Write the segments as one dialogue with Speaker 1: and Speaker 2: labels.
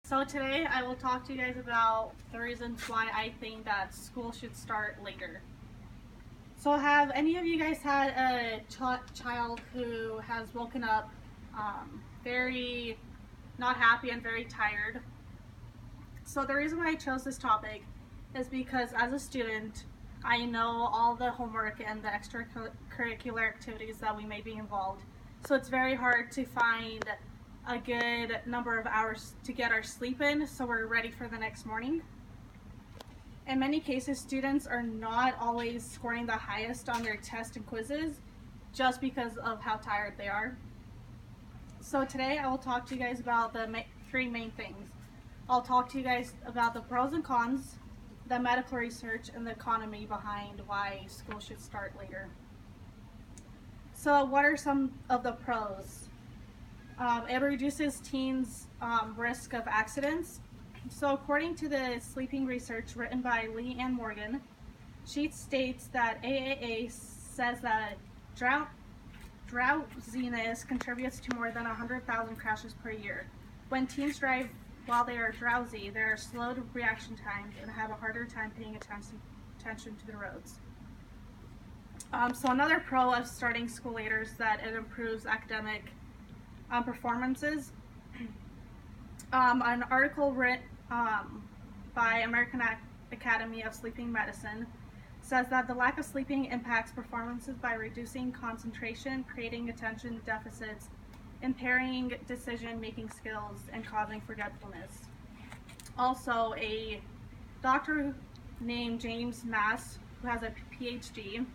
Speaker 1: So today I will talk to you guys about the reasons why I think that school should start later. So have any of you guys had a child who has woken up very not happy and very tired? So the reason why I chose this topic is because as a student, I know all the homework and the extracurricular activities that we may be involved. So it's very hard to find a good number of hours to get our sleep in so we're ready for the next morning. In many cases, students are not always scoring the highest on their tests and quizzes just because of how tired they are. So today I will talk to you guys about the three main things. I'll talk to you guys about the pros and cons, the medical research, and the economy behind why school should start later. So what are some of the pros? It reduces teens' risk of accidents. So according to the sleeping research written by Lee Ann Morgan, she states that AAA says that drowsiness contributes to more than 100,000 crashes per year. When teens drive while they are drowsy, there are slowed reaction times and have a harder time paying attention to the roads. So another pro of starting school later is that it improves academic performances. An article written by American Academy of Sleeping Medicine says that the lack of sleeping impacts performances by reducing concentration, creating attention deficits, impairing decision-making skills, and causing forgetfulness. Also, a doctor named James Mass, who has a PhD,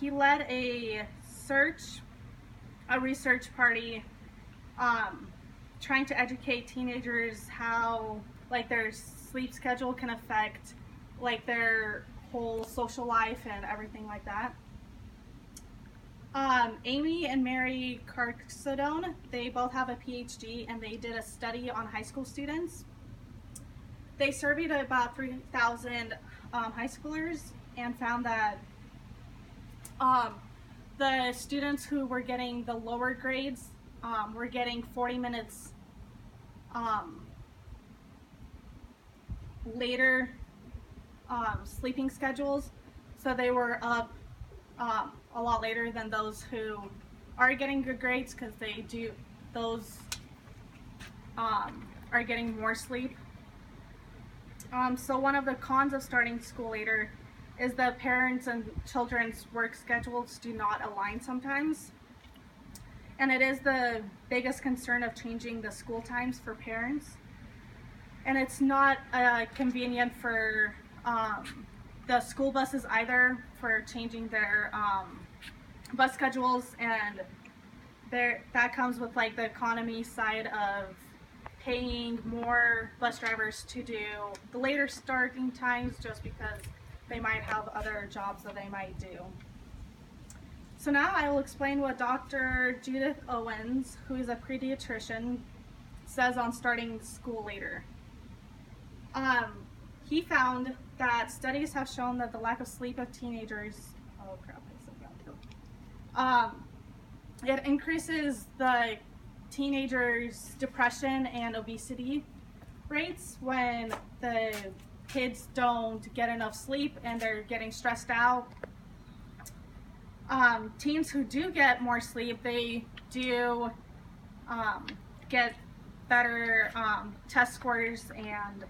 Speaker 1: he led a research party trying to educate teenagers how their sleep schedule can affect their whole social life and everything like that. Amy and Mary Carcedone, they both have a PhD and they did a study on high school students. They surveyed about 3,000 high schoolers and found that the students who were getting the lower grades were getting 40 minutes later sleeping schedules, so they were up a lot later than those who are getting good grades because those are getting more sleep. So one of the cons of starting school later is that parents and children's work schedules do not align sometimes. And it is the biggest concern of changing the school times for parents. And it's not convenient for the school buses either for changing their bus schedules, and that comes with the economy side of paying more bus drivers to do the later starting times just because they might have other jobs that they might do. So now I will explain what Dr. Judith Owens, who is a pediatrician, says on starting school later. He found that studies have shown that the lack of sleep of teenagers, it increases the teenagers' depression and obesity rates when the kids don't get enough sleep and they're getting stressed out. Teens who do get more sleep, they do get better test scores and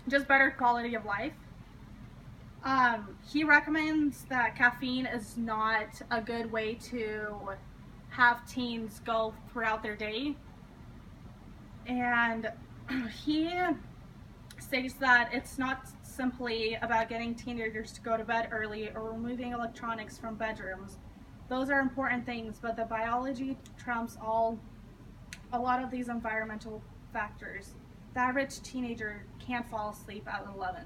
Speaker 1: just better quality of life. He recommends that caffeine is not a good way to have teens go throughout their day. And he states that it's not simply about getting teenagers to go to bed early or removing electronics from bedrooms. Those are important things, but the biology trumps a lot of these environmental factors. The average teenager can't fall asleep at 11.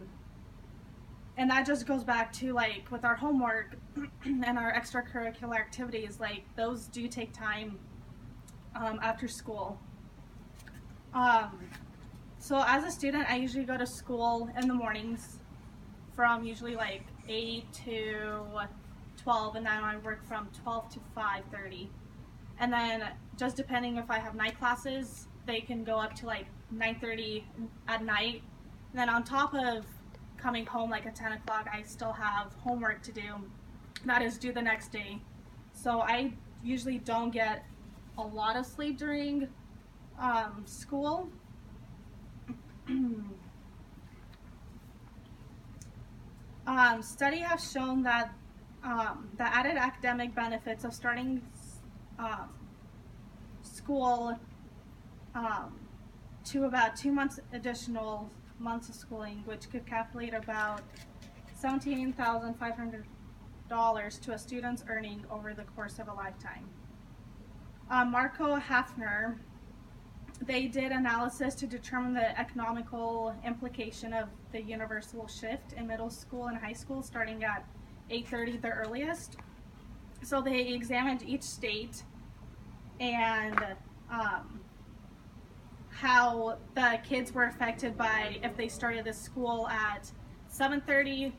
Speaker 1: And that just goes back to with our homework and our extracurricular activities, those do take time after school. So as a student, I usually go to school in the mornings from usually 8 to 12, and then I work from 12 to 5:30. And then just depending if I have night classes, they can go up to 9:30 at night. And then on top of coming home like at 10 o'clock, I still have homework to do that is due the next day. So I usually don't get a lot of sleep during school. Study have shown that the added academic benefits of starting school to about 2 months additional months of schooling, which could calculate about $17,500 to a student's earning over the course of a lifetime. Marco Hafner, they did analysis to determine the economical implication of the universal shift in middle school and high school starting at 8:30 the earliest. So they examined each state and how the kids were affected by if they started the school at 7:30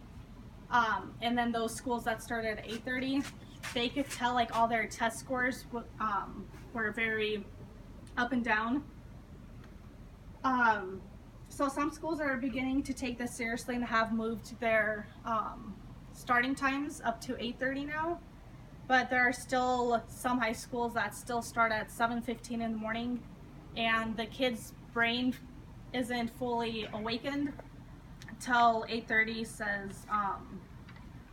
Speaker 1: and then those schools that started at 8:30, they could tell like all their test scores were very up and down. So some schools are beginning to take this seriously and have moved their starting times up to 8:30 now, but there are still some high schools that still start at 7:15 in the morning, and the kid's brain isn't fully awakened until 8:30, says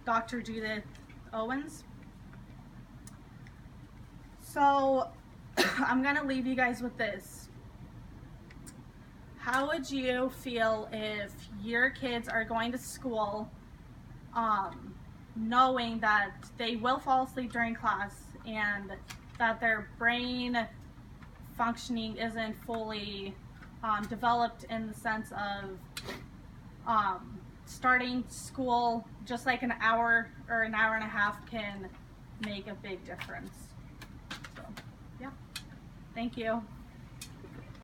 Speaker 1: Dr. Judith Owens. So I'm gonna leave you guys with this. How would you feel if your kids are going to school knowing that they will fall asleep during class and that their brain functioning isn't fully developed in the sense of starting school just like an hour or an hour and a half can make a big difference? So, yeah. Thank you.